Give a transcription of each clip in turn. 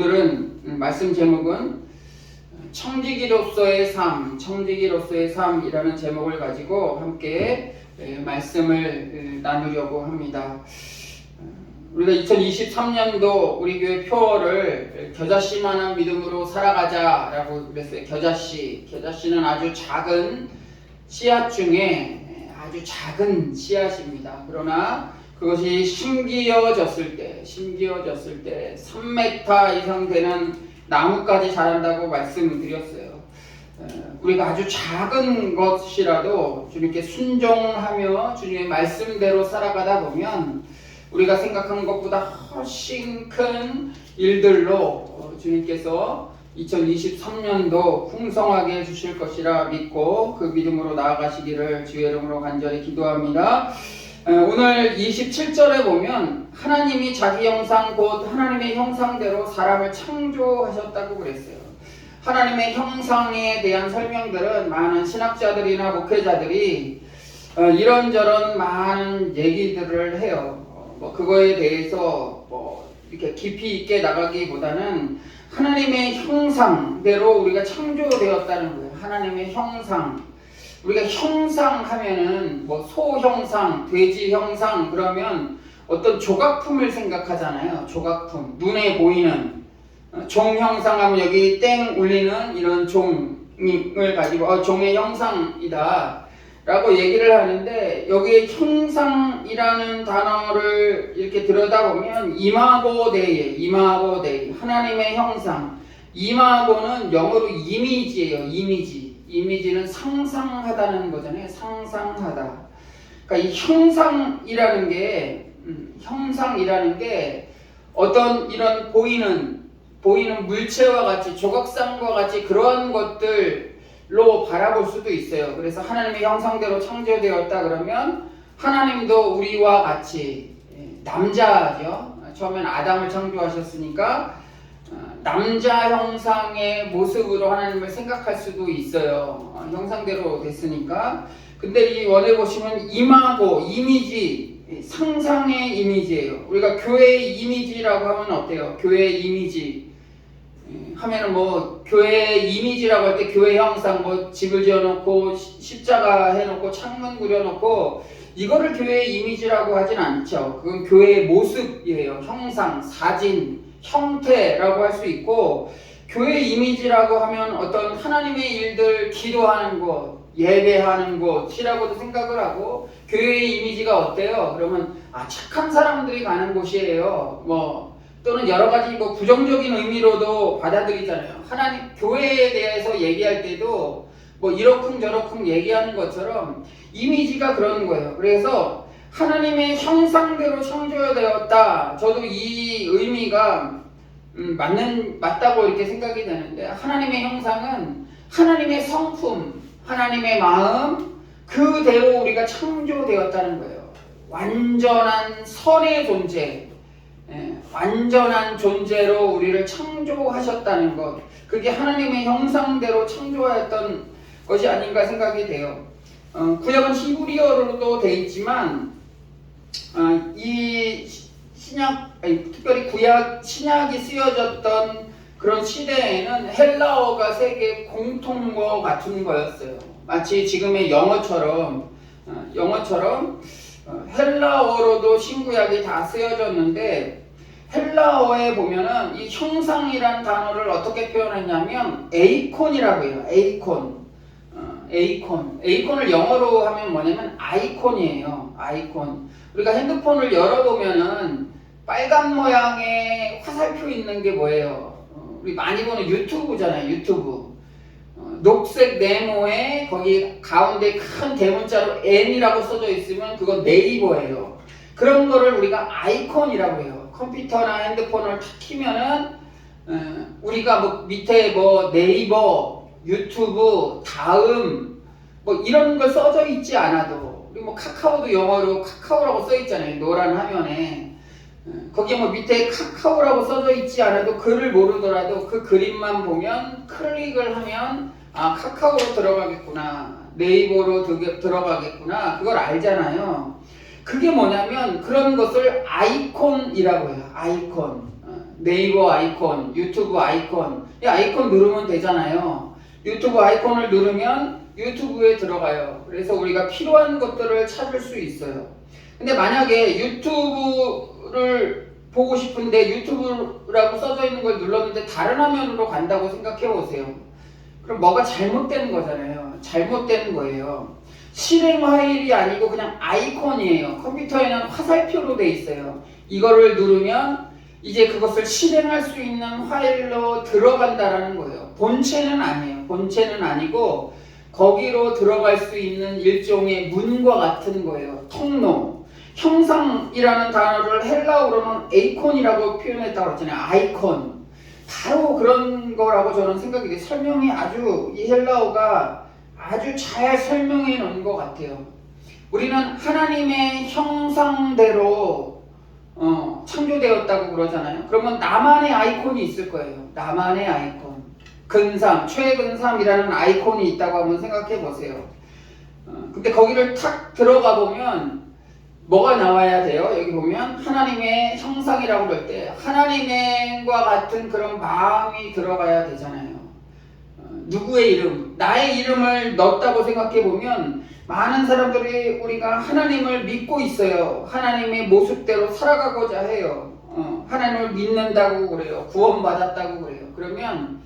오늘은 말씀 제목은 청지기로서의 삶이라는 제목을 가지고 함께 말씀을 나누려고 합니다. 우리가 2023년도 우리 교회 표어를 겨자씨만한 믿음으로 살아가자라고 그랬어요. 겨자씨는 아주 작은 씨앗 중에 아주 작은 씨앗입니다. 그러나 그것이 심기어졌을 때 3m 이상 되는 나무까지 자란다고 말씀드렸어요. 우리가 아주 작은 것이라도 주님께 순종하며 주님의 말씀대로 살아가다 보면 우리가 생각한 것보다 훨씬 큰 일들로 주님께서 2023년도 풍성하게 해주실 것이라 믿고 그 믿음으로 나아가시기를 주의 이름으로 간절히 기도합니다. 오늘 27절에 보면 하나님이 자기 형상 곧 하나님의 형상대로 사람을 창조하셨다고 그랬어요. 하나님의 형상에 대한 설명들은 많은 신학자들이나 목회자들이 이런저런 많은 얘기들을 해요. 그거에 대해서 이렇게 깊이 있게 나가기보다는 하나님의 형상대로 우리가 창조되었다는 거예요. 하나님의 형상. 우리가 형상 하면은 소 형상, 돼지 형상 그러면 어떤 조각품을 생각하잖아요. 조각품. 눈에 보이는 종 형상 하면 여기 땡 울리는 이런 종을 가지고 종의 형상이다 라고 얘기를 하는데 여기에 형상이라는 단어를 이렇게 들여다보면 이마고 데이 하나님의 형상. 이마고는 영어로 이미지예요. 이미지는 상상하다는 거잖아요. 상상하다. 그러니까 이 형상이라는 게 어떤 이런 보이는 물체와 같이 조각상과 같이 그러한 것들로 바라볼 수도 있어요. 그래서 하나님의 형상대로 창조되었다 그러면 하나님도 우리와 같이 남자죠. 처음엔 아담을 창조하셨으니까 남자 형상의 모습으로 하나님을 생각할 수도 있어요. 형상대로 됐으니까. 근데 이 원에 보시면 이마고, 이미지, 상상의 이미지예요. 우리가 교회의 이미지라고 하면 어때요? 교회의 이미지 하면은 교회의 이미지라고 할 때 교회 형상 집을 지어놓고 십자가 해놓고 창문 그려놓고 이거를 교회의 이미지라고 하진 않죠. 그건 교회의 모습이에요. 형상, 사진, 형태라고 할 수 있고 교회 이미지라고 하면 어떤 하나님의 일들 기도하는 곳, 예배하는 곳이라고도 생각을 하고 교회의 이미지가 어때요? 그러면 착한 사람들이 가는 곳이에요. 또는 여러 가지 부정적인 의미로도 받아들이잖아요. 하나님 교회에 대해서 얘기할 때도 이러쿵저러쿵 얘기하는 것처럼 이미지가 그런 거예요. 그래서 하나님의 형상대로 창조되었다. 저도 이 의미가 맞다고 이렇게 생각이 되는데 하나님의 형상은 하나님의 성품, 하나님의 마음 그대로 우리가 창조되었다는 거예요. 완전한 선의 존재, 완전한 존재로 우리를 창조하셨다는 것. 그게 하나님의 형상대로 창조하였던 것이 아닌가 생각이 돼요. 구약은 히브리어로도 돼 있지만 이 특별히 구약 신약이 쓰여졌던 그런 시대에는 헬라어가 세계 공통어 같은 거였어요. 마치 지금의 영어처럼 헬라어로도 신구약이 다 쓰여졌는데 헬라어에 보면은 이 형상이란 단어를 어떻게 표현했냐면 에이콘이라고 해요. 에이콘을 영어로 하면 뭐냐면 아이콘이에요. 아이콘. 우리가 핸드폰을 열어보면은 빨간 모양의 화살표 있는 게 뭐예요? 우리 많이 보는 유튜브잖아요. 유튜브. 녹색 네모에 거기 가운데 큰 대문자로 N이라고 써져 있으면 그건 네이버예요. 그런 거를 우리가 아이콘이라고 해요. 컴퓨터나 핸드폰을 탁 키면은 우리가 밑에 네이버, 유튜브, 다음 이런 걸 써져 있지 않아도 우리 카카오도 영어로 카카오라고 써 있잖아요. 노란 화면에 거기에 밑에 카카오라고 써져 있지 않아도 글을 모르더라도 그 그림만 보면 클릭을 하면 카카오로 들어가겠구나, 네이버로 들어가겠구나 그걸 알잖아요. 그게 뭐냐면 그런 것을 아이콘이라고 해요. 아이콘. 네이버 아이콘, 유튜브 아이콘, 이 아이콘 누르면 되잖아요. 유튜브 아이콘을 누르면 유튜브에 들어가요. 그래서 우리가 필요한 것들을 찾을 수 있어요. 근데 만약에 유튜브를 보고 싶은데 유튜브라고 써져 있는 걸 눌렀는데 다른 화면으로 간다고 생각해 보세요. 그럼 뭐가 잘못된 거잖아요. 잘못된 거예요. 실행 파일이 아니고 그냥 아이콘이에요. 컴퓨터에는 화살표로 돼 있어요. 이거를 누르면 이제 그것을 실행할 수 있는 파일로 들어간다라는 거예요. 본체는 아니에요. 본체는 아니고 거기로 들어갈 수 있는 일종의 문과 같은 거예요. 통로. 형상이라는 단어를 헬라어로는 에이콘이라고 표현했다고 했잖아요. 아이콘. 바로 그런 거라고 저는 생각이 돼요. 설명이 아주 이 헬라어가 아주 잘 설명해 놓은 것 같아요. 우리는 하나님의 형상대로 창조되었다고 그러잖아요. 그러면 나만의 아이콘이 있을 거예요. 나만의 아이콘. 근삼, 최근삼이라는 아이콘이 있다고 한번 생각해 보세요. 근데 거기를 탁 들어가 보면 뭐가 나와야 돼요? 여기 보면 하나님의 형상이라고 그럴 때 하나님과 같은 그런 마음이 들어가야 되잖아요. 누구의 이름, 나의 이름을 넣었다고 생각해 보면 많은 사람들이 우리가 하나님을 믿고 있어요. 하나님의 모습대로 살아가고자 해요. 하나님을 믿는다고 그래요. 구원받았다고 그래요. 그러면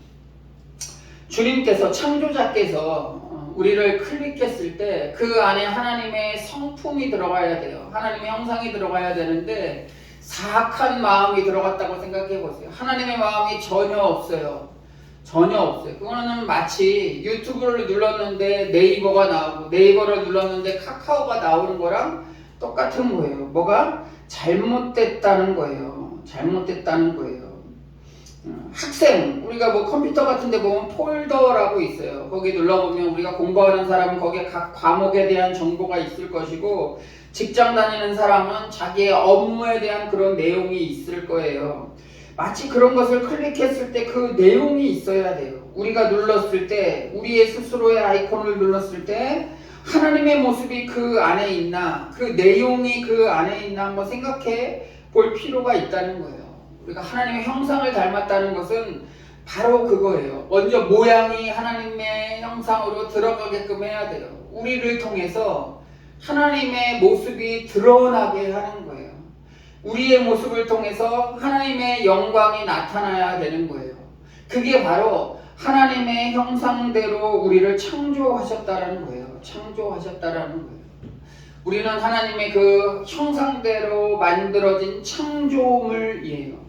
주님께서, 창조자께서 우리를 클릭했을 때 그 안에 하나님의 성품이 들어가야 돼요. 하나님의 형상이 들어가야 되는데 사악한 마음이 들어갔다고 생각해 보세요. 하나님의 마음이 전혀 없어요. 전혀 없어요. 그거는 마치 유튜브를 눌렀는데 네이버가 나오고 네이버를 눌렀는데 카카오가 나오는 거랑 똑같은 거예요. 뭐가? 잘못됐다는 거예요. 잘못됐다는 거예요. 학생, 우리가 뭐 컴퓨터 같은 데 보면 폴더라고 있어요. 거기 눌러보면 우리가 공부하는 사람은 거기에 각 과목에 대한 정보가 있을 것이고 직장 다니는 사람은 자기의 업무에 대한 그런 내용이 있을 거예요. 마치 그런 것을 클릭했을 때 그 내용이 있어야 돼요. 우리가 눌렀을 때, 우리의 스스로의 아이콘을 눌렀을 때 하나님의 모습이 그 안에 있나, 그 내용이 그 안에 있나 한번 생각해 볼 필요가 있다는 거예요. 우리가 하나님의 형상을 닮았다는 것은 바로 그거예요. 먼저 모양이 하나님의 형상으로 들어가게끔 해야 돼요. 우리를 통해서 하나님의 모습이 드러나게 하는 거예요. 우리의 모습을 통해서 하나님의 영광이 나타나야 되는 거예요. 그게 바로 하나님의 형상대로 우리를 창조하셨다라는 거예요. 창조하셨다라는 거예요. 우리는 하나님의 그 형상대로 만들어진 창조물이에요.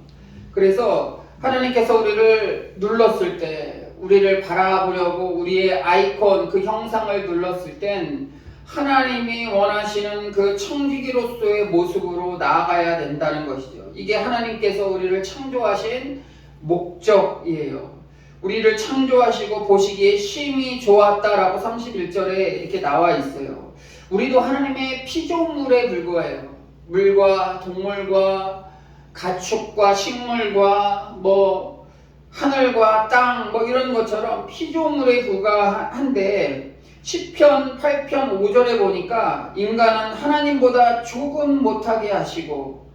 그래서 하나님께서 우리를 눌렀을 때, 우리를 바라보려고 우리의 아이콘, 그 형상을 눌렀을 땐 하나님이 원하시는 그 청지기로서의 모습으로 나아가야 된다는 것이죠. 이게 하나님께서 우리를 창조하신 목적이에요. 우리를 창조하시고 보시기에 심히 좋았다라고 31절에 이렇게 나와 있어요. 우리도 하나님의 피조물에 불과해요. 물과 동물과 가축과 식물과 뭐 하늘과 땅 뭐 이런 것처럼 피조물에 불과한데 시편 8편 5절에 보니까 인간은 하나님보다 조금 못하게 하시고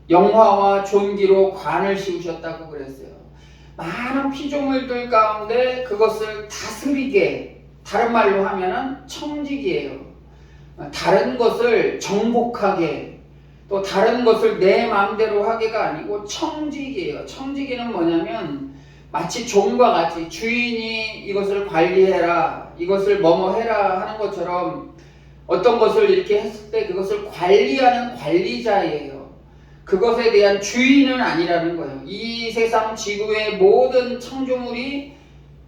영화와 존귀로 관을 씌우셨다고 그랬어요. 많은 피조물들 가운데 그것을 다스리게, 다른 말로 하면은 청지기예요. 다른 것을 정복하게, 또 다른 것을 내 마음대로 하게가 아니고 청지기예요. 청지기는 뭐냐면 마치 종과 같이 주인이 이것을 관리해라, 이것을 뭐뭐 해라 하는 것처럼 어떤 것을 이렇게 했을 때 그것을 관리하는 관리자예요. 그것에 대한 주인은 아니라는 거예요. 이 세상 지구의 모든 창조물이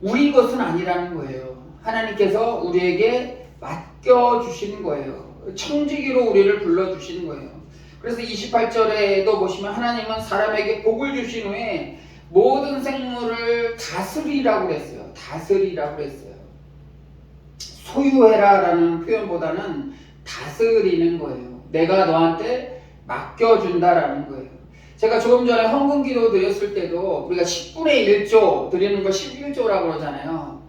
우리 것은 아니라는 거예요. 하나님께서 우리에게 맡겨주시는 거예요. 청지기로 우리를 불러주시는 거예요. 그래서 28절에도 보시면 하나님은 사람에게 복을 주신 후에 모든 생물을 다스리라고 그랬어요. 다스리라고 그랬어요. 소유해라 라는 표현보다는 다스리는 거예요. 내가 너한테 맡겨준다라는 거예요. 제가 조금 전에 헌금 기도 드렸을 때도 우리가 10분의 1조 드리는 걸 11조라고 그러잖아요.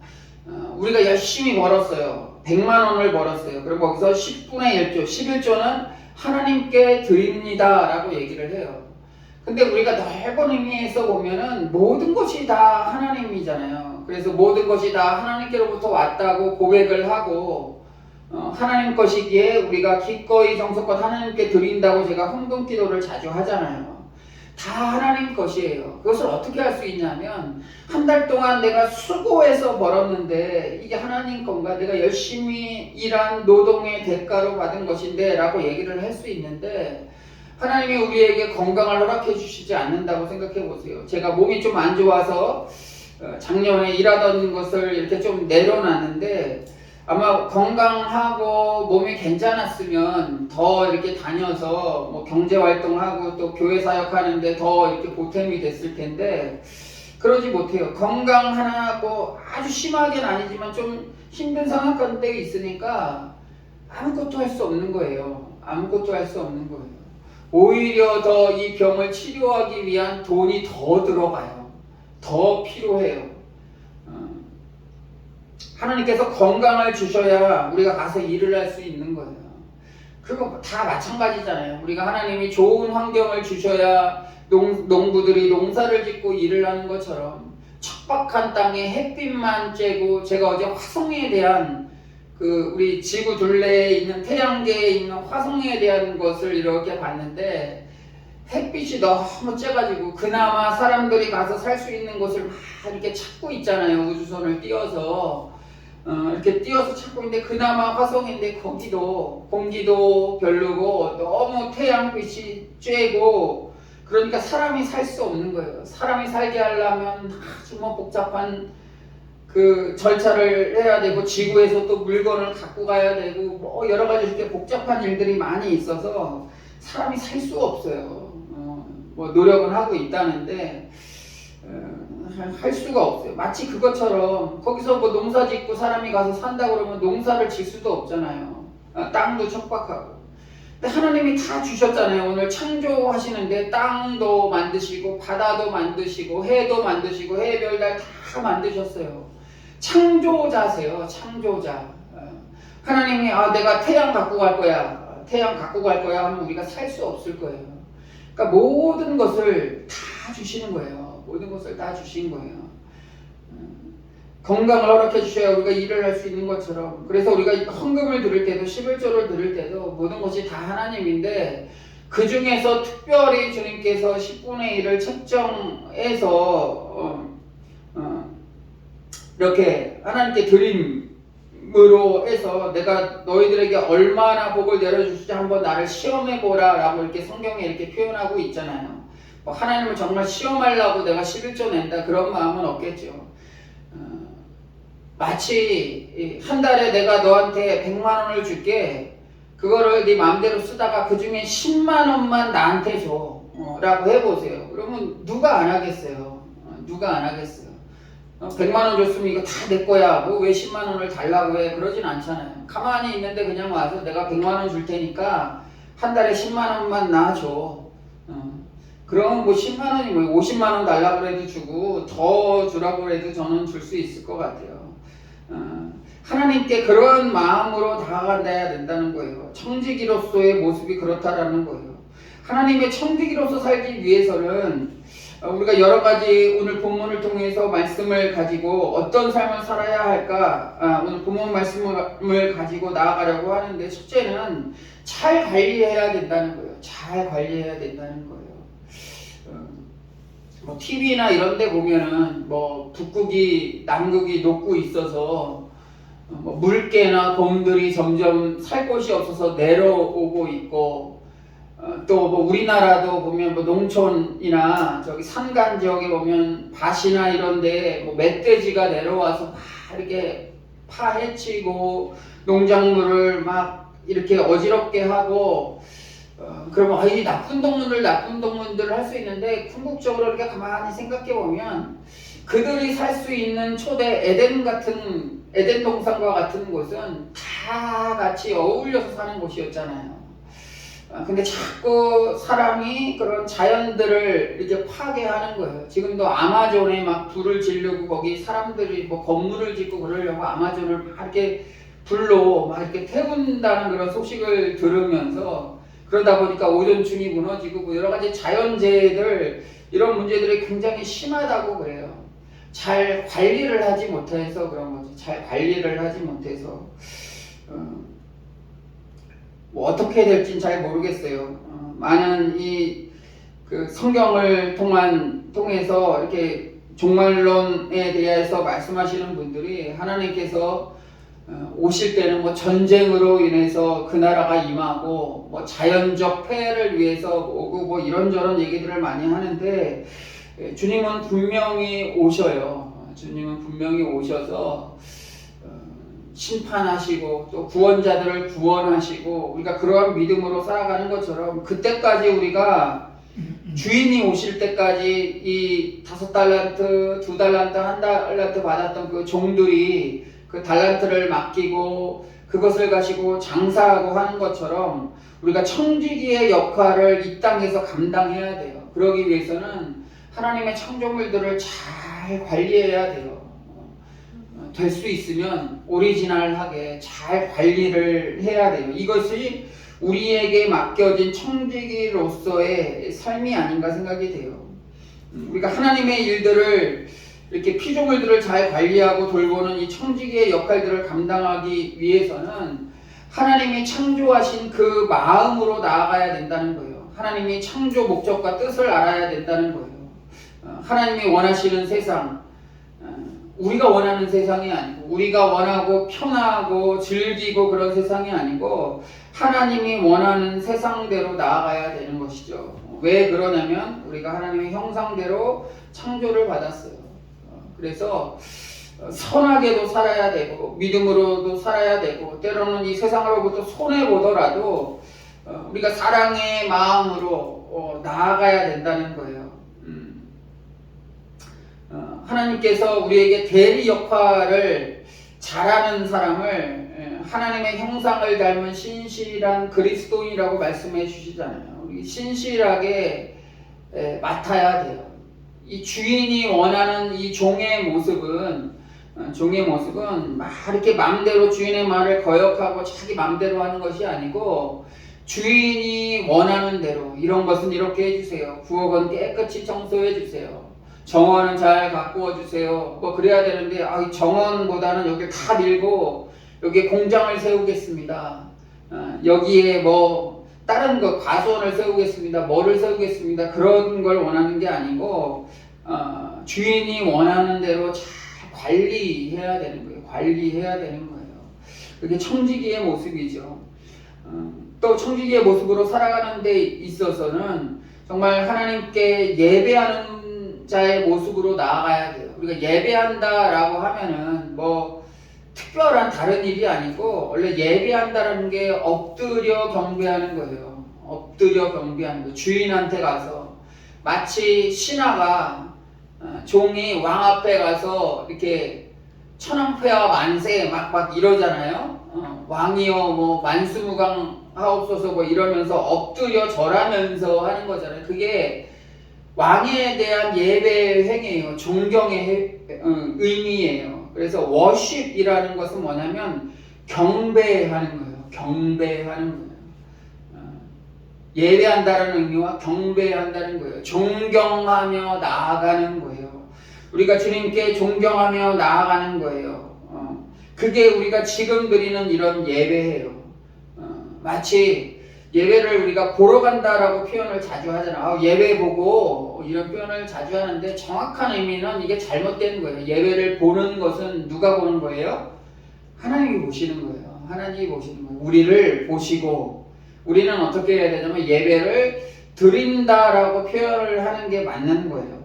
우리가 열심히 벌었어요. 100만 원을 벌었어요. 그럼 거기서 10분의 1조, 11조는 하나님께 드립니다 라고 얘기를 해요. 근데 우리가 넓은 의미에서 보면은 모든 것이 다 하나님이잖아요. 그래서 모든 것이 다 하나님께로부터 왔다고 고백을 하고 하나님 것이기에 우리가 기꺼이 정성껏 하나님께 드린다고 제가 헌금 기도를 자주 하잖아요. 다 하나님 것이에요. 그것을 어떻게 할 수 있냐면 한 달 동안 내가 수고해서 벌었는데 이게 하나님 건가? 내가 열심히 일한 노동의 대가로 받은 것인데 라고 얘기를 할 수 있는데 하나님이 우리에게 건강을 허락해 주시지 않는다고 생각해 보세요. 제가 몸이 좀 안 좋아서 작년에 일하던 것을 이렇게 좀 내려놨는데 아마 건강하고 몸이 괜찮았으면 더 이렇게 다녀서 뭐 경제활동하고 또 교회 사역하는데 더 이렇게 보탬이 됐을 텐데 그러지 못해요. 건강 하나하고 아주 심하게는 아니지만 좀 힘든 상황 가운데 있으니까 아무것도 할 수 없는 거예요. 아무것도 할 수 없는 거예요. 오히려 더 이 병을 치료하기 위한 돈이 더 들어가요. 더 필요해요. 하나님께서 건강을 주셔야 우리가 가서 일을 할 수 있는 거예요. 그거 다 마찬가지잖아요. 우리가 하나님이 좋은 환경을 주셔야 농부들이 농사를 짓고 일을 하는 것처럼 척박한 땅에 햇빛만 쬐고 제가 어제 화성에 대한 우리 지구 둘레에 있는 태양계에 있는 화성에 대한 것을 이렇게 봤는데 햇빛이 너무 쬐가지고 그나마 사람들이 가서 살 수 있는 곳을 막 이렇게 찾고 있잖아요. 우주선을 띄워서 이렇게 띄워서 찾고 있는데 그나마 화성인데 거기도 공기도 별로고 너무 태양빛이 쬐고 그러니까 사람이 살 수 없는 거예요. 사람이 살게 하려면 아주 복잡한 절차를 해야 되고 지구에서 또 물건을 갖고 가야 되고 뭐 여러 가지 이렇게 복잡한 일들이 많이 있어서 사람이 살 수가 없어요. 뭐 노력은 하고 있다는데 할 수가 없어요. 마치 그것처럼 거기서 뭐 농사 짓고 사람이 가서 산다 그러면 농사를 질 수도 없잖아요. 땅도 척박하고. 근데 하나님이 다 주셨잖아요. 오늘 창조하시는데 땅도 만드시고 바다도 만드시고 해도 만드시고 해, 별, 달 다 만드셨어요. 창조자세요. 창조자. 하나님이 내가 태양 갖고 갈 거야. 태양 갖고 갈 거야 하면 우리가 살 수 없을 거예요. 그러니까 모든 것을 다 주시는 거예요. 모든 것을 다 주신 거예요. 건강을 허락해 주셔야 우리가 일을 할 수 있는 것처럼 그래서 우리가 헌금을 드릴 때도 11조를 드릴 때도 모든 것이 다 하나님인데 그 중에서 특별히 주님께서 10분의 1을 책정해서 이렇게 하나님께 드림으로 해서 내가 너희들에게 얼마나 복을 내려주실지 한번 나를 시험해보라 라고 이렇게 성경에 이렇게 표현하고 있잖아요. 뭐 하나님을 정말 시험하려고 내가 11조 낸다 그런 마음은 없겠죠. 마치 한 달에 내가 너한테 100만 원을 줄게 그거를 네 마음대로 쓰다가 그 중에 10만 원만 나한테 줘 라고 해보세요. 그러면 누가 안 하겠어요. 누가 안 하겠어요. 100만 원 줬으면 이거 다 내 거야. 뭐 왜 10만 원을 달라고 해. 그러진 않잖아요. 가만히 있는데 그냥 와서 내가 100만 원 줄 테니까 한 달에 10만 원만 나 줘. 그럼 뭐 10만 원이 뭐 50만 원 달라고 해도 주고 더 주라고 해도 저는 줄 수 있을 것 같아요. 하나님께 그런 마음으로 다가가야 된다는 거예요. 청지기로서의 모습이 그렇다라는 거예요. 하나님의 청지기로서 살기 위해서는 우리가 여러 가지 오늘 본문을 통해서 말씀을 가지고 어떤 삶을 살아야 할까 오늘 본문 말씀을 가지고 나아가려고 하는데 첫째는 잘 관리해야 된다는 거예요. 잘 관리해야 된다는 거예요. 뭐 TV나 이런 데 보면은 뭐 북극이 남극이 녹고 있어서 뭐 물개나 곰들이 점점 살 곳이 없어서 내려오고 있고 또 뭐 우리나라도 보면 뭐 농촌이나 저기 산간 지역에 보면 밭이나 이런데 뭐 멧돼지가 내려와서 막 이렇게 파헤치고 농작물을 막 이렇게 어지럽게 하고 그러면 이 나쁜 동물들 할 수 있는데 궁극적으로 이렇게 가만히 생각해 보면 그들이 살 수 있는 초대 에덴 동산과 같은 곳은 다 같이 어울려서 사는 곳이었잖아요. 근데 자꾸 사람이 그런 자연들을 이제 파괴하는 거예요. 지금도 아마존에 막 불을 지르고 거기 사람들이 뭐 건물을 짓고 그러려고 아마존을 막 이렇게 불로 막 이렇게 태운다는 그런 소식을 들으면서 그러다 보니까 오존층이 무너지고 뭐 여러 가지 자연재해들 이런 문제들이 굉장히 심하다고 그래요. 잘 관리를 하지 못해서 그런 거지. 잘 관리를 하지 못해서 뭐 어떻게 될진 잘 모르겠어요. 많은 그 성경을 통해서 이렇게 종말론에 대해서 말씀하시는 분들이 하나님께서 오실 때는 뭐 전쟁으로 인해서 그 나라가 임하고 뭐 자연적 폐해를 위해서 오고 뭐 이런저런 얘기들을 많이 하는데 주님은 분명히 오셔요. 주님은 분명히 오셔서 심판하시고 또 구원자들을 구원하시고 우리가 그러한 믿음으로 살아가는 것처럼 그때까지 우리가 주인이 오실 때까지 이 5달란트, 2달란트, 1달란트 받았던 그 종들이 그 달란트를 맡기고 그것을 가지고 장사하고 하는 것처럼 우리가 청지기의 역할을 이 땅에서 감당해야 돼요. 그러기 위해서는 하나님의 창조물들을 잘 관리해야 돼요. 될 수 있으면 오리지널하게 잘 관리를 해야 돼요. 이것이 우리에게 맡겨진 청지기로서의 삶이 아닌가 생각이 돼요. 우리가 하나님의 일들을 이렇게 피조물들을 잘 관리하고 돌보는 이 청지기의 역할들을 감당하기 위해서는 하나님이 창조하신 그 마음으로 나아가야 된다는 거예요. 하나님이 창조 목적과 뜻을 알아야 된다는 거예요. 하나님이 원하시는 세상, 우리가 원하는 세상이 아니고 우리가 원하고 편하고 즐기고 그런 세상이 아니고 하나님이 원하는 세상대로 나아가야 되는 것이죠. 왜 그러냐면 우리가 하나님의 형상대로 창조를 받았어요. 그래서 선하게도 살아야 되고 믿음으로도 살아야 되고 때로는 이 세상으로부터 손해보더라도 우리가 사랑의 마음으로 나아가야 된다는 거예요. 하나님께서 우리에게 대리 역할을 잘하는 사람을 하나님의 형상을 닮은 신실한 그리스도인이라고 말씀해 주시잖아요. 우리 신실하게 맡아야 돼요. 이 주인이 원하는 이 종의 모습은 막 이렇게 마음대로 주인의 말을 거역하고 자기 마음대로 하는 것이 아니고 주인이 원하는 대로 이런 것은 이렇게 해주세요. 부엌은 깨끗이 청소해 주세요. 정원은 잘 가꾸어 주세요. 뭐 그래야 되는데 이 정원보다는 여기 다 밀고 여기에 공장을 세우겠습니다. 여기에 뭐 다른 거 과수원을 세우겠습니다. 뭐를 세우겠습니다. 그런 걸 원하는 게 아니고 주인이 원하는 대로 잘 관리해야 되는 거예요. 관리해야 되는 거예요. 그게 청지기의 모습이죠. 또 청지기의 모습으로 살아가는 데 있어서는 정말 하나님께 예배하는 자의 모습으로 나아가야 돼요. 우리가 예배한다라고 하면은 뭐 특별한 다른 일이 아니고 원래 예배한다라는 게 엎드려 경배하는 거예요. 엎드려 경배하는 거예요. 주인한테 가서 마치 신하가 종이 왕 앞에 가서 이렇게 천황폐하 만세 막 이러잖아요. 왕이여 뭐 만수무강 하옵소서 뭐 이러면서 엎드려 절하면서 하는 거잖아요. 그게 왕에 대한 예배 행위예요. 존경의 의미예요. 그래서 워십이라는 것은 뭐냐면 경배하는 거예요. 경배하는 거예요. 예배한다는 의미와 경배한다는 거예요. 존경하며 나아가는 거예요. 우리가 주님께 존경하며 나아가는 거예요. 그게 우리가 지금 드리는 이런 예배예요. 마치 예배를 우리가 보러 간다라고 표현을 자주 하잖아요. 예배 보고 이런 표현을 자주 하는데 정확한 의미는 이게 잘못된 거예요. 예배를 보는 것은 누가 보는 거예요? 하나님이 보시는 거예요. 하나님이 보시는 거예요. 우리를 보시고 우리는 어떻게 해야 되냐면 예배를 드린다라고 표현을 하는 게 맞는 거예요.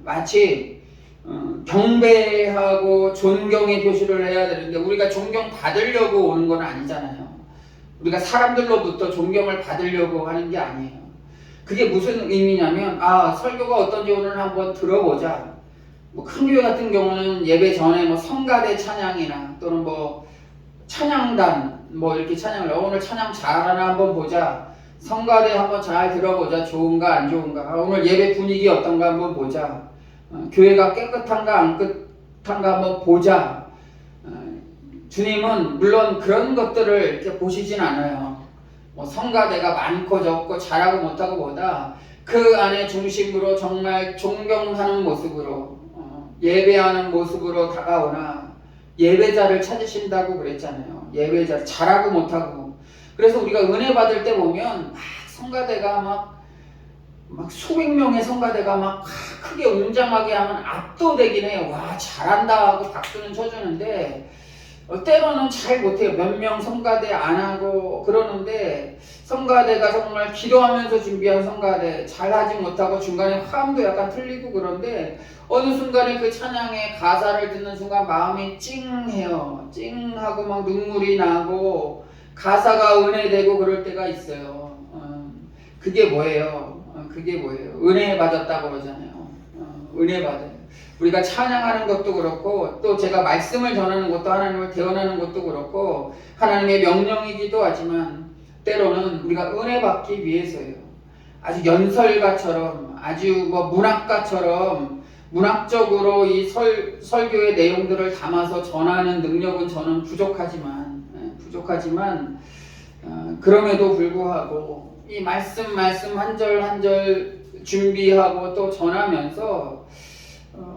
마치 경배하고 존경의 표시를 해야 되는데 우리가 존경 받으려고 오는 건 아니잖아요. 우리가 사람들로부터 존경을 받으려고 하는 게 아니에요. 그게 무슨 의미냐면 설교가 어떤지 오늘 한번 들어보자. 뭐 큰 교회 같은 경우는 예배 전에 뭐 성가대 찬양이나 또는 뭐 찬양단 뭐 이렇게 찬양을 오늘 찬양 잘하나 한번 보자. 성가대 한번 잘 들어보자. 좋은가 안 좋은가. 오늘 예배 분위기 어떤가 한번 보자. 교회가 깨끗한가 안 깨끗한가 한번 보자. 주님은 물론 그런 것들을 이렇게 보시진 않아요. 뭐 성가대가 많고 적고 잘하고 못하고 보다 그 안에 중심으로 정말 존경하는 모습으로 예배하는 모습으로 다가오나 예배자를 찾으신다고 그랬잖아요. 예배자 잘하고 못하고. 그래서 우리가 은혜 받을 때 보면 막 성가대가 막 수백 명의 성가대가 막 크게 웅장하게 하면 압도되긴 해요. 와 잘한다 하고 박수는 쳐주는데 때로는 잘 못해요. 몇 명 성가대 안 하고 그러는데 성가대가 정말 기도하면서 준비한 성가대 잘하지 못하고 중간에 화음도 약간 틀리고 그런데 어느 순간에 그 찬양의 가사를 듣는 순간 마음이 찡해요. 찡하고 막 눈물이 나고 가사가 은혜되고 그럴 때가 있어요. 그게 뭐예요? 그게 뭐예요? 은혜 받았다고 그러잖아요. 은혜 받아요. 우리가 찬양하는 것도 그렇고 또 제가 말씀을 전하는 것도 하나님을 대언하는 것도 그렇고 하나님의 명령이기도 하지만 때로는 우리가 은혜 받기 위해서예요. 아주 연설가처럼 아주 문학가처럼 문학적으로 이 설교의 내용들을 담아서 전하는 능력은 저는 부족하지만 그럼에도 불구하고 이 말씀 한 절 한 절 준비하고 또 전하면서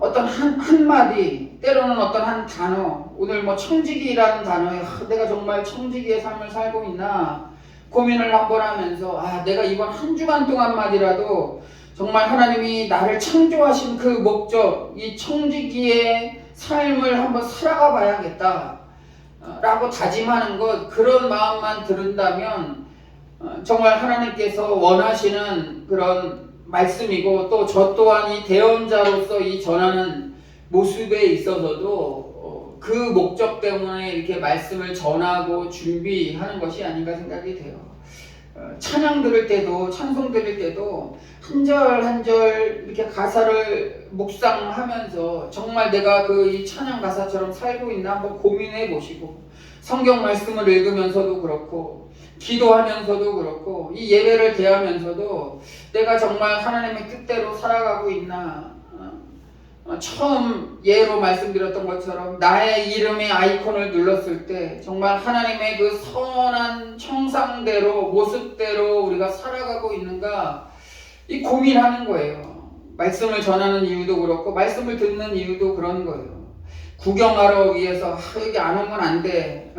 어떤 한마디 때로는 어떤 한 단어 오늘 뭐 청지기라는 단어에 내가 정말 청지기의 삶을 살고 있나 고민을 한번 하면서 내가 이번 한 주간 동안만이라도 정말 하나님이 나를 창조하신 그 목적 이 청지기의 삶을 한번 살아가 봐야겠다 라고 다짐하는 것 그런 마음만 들은다면 정말 하나님께서 원하시는 그런 말씀이고 또 저 또한 이 대언자로서 이 전하는 모습에 있어서도 그 목적 때문에 이렇게 말씀을 전하고 준비하는 것이 아닌가 생각이 돼요. 찬양 들을 때도 찬송 들을 때도 한 절 한 절 이렇게 가사를 묵상하면서 정말 내가 그 이 찬양 가사처럼 살고 있나 한번 고민해 보시고 성경 말씀을 읽으면서도 그렇고 기도하면서도 그렇고 이 예배를 대하면서도 내가 정말 하나님의 뜻대로 살아가고 있나 처음 예로 말씀드렸던 것처럼 나의 이름의 아이콘을 눌렀을 때 정말 하나님의 그 선한 형상대로 모습대로 우리가 살아가고 있는가 이 고민하는 거예요. 말씀을 전하는 이유도 그렇고 말씀을 듣는 이유도 그런 거예요. 구경하러 위해서 여기 안 오면 안 돼.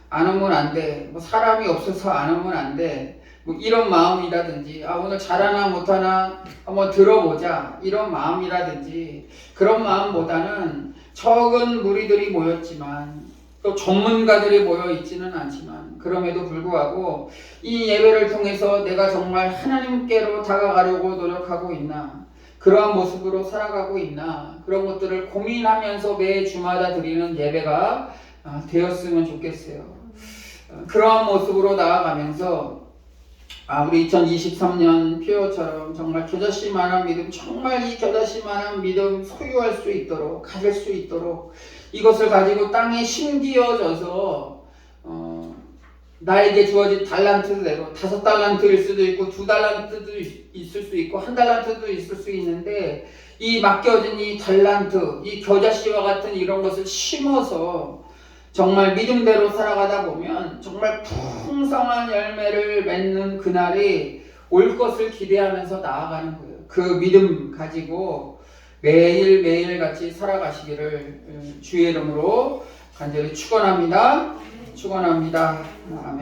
안 오면 안 돼. 뭐 사람이 없어서 안 오면 안 돼. 뭐 이런 마음이라든지 오늘 잘하나 못하나 한번 들어보자 이런 마음이라든지 그런 마음보다는 적은 무리들이 모였지만 또 전문가들이 모여 있지는 않지만 그럼에도 불구하고 이 예배를 통해서 내가 정말 하나님께로 다가가려고 노력하고 있나 그러한 모습으로 살아가고 있나 그런 것들을 고민하면서 매 주마다 드리는 예배가 되었으면 좋겠어요. 그러한 모습으로 나아가면서 우리 2023년 표어처럼 정말 겨자씨만한 믿음 정말 이 겨자씨만한 믿음 소유할 수 있도록 가질 수 있도록 이것을 가지고 땅에 심기어져서 나에게 주어진 달란트대로 5달란트일 수도 있고 2달란트도 있을 수 있고 1달란트도 있을 수 있는데 이 맡겨진 이 달란트 이 겨자씨와 같은 이런 것을 심어서 정말 믿음대로 살아가다 보면 정말 풍성한 열매를 맺는 그날이 올 것을 기대하면서 나아가는 거예요. 그 믿음 가지고 매일매일 같이 살아가시기를 주의 이름으로 간절히 축원합니다. 아멘.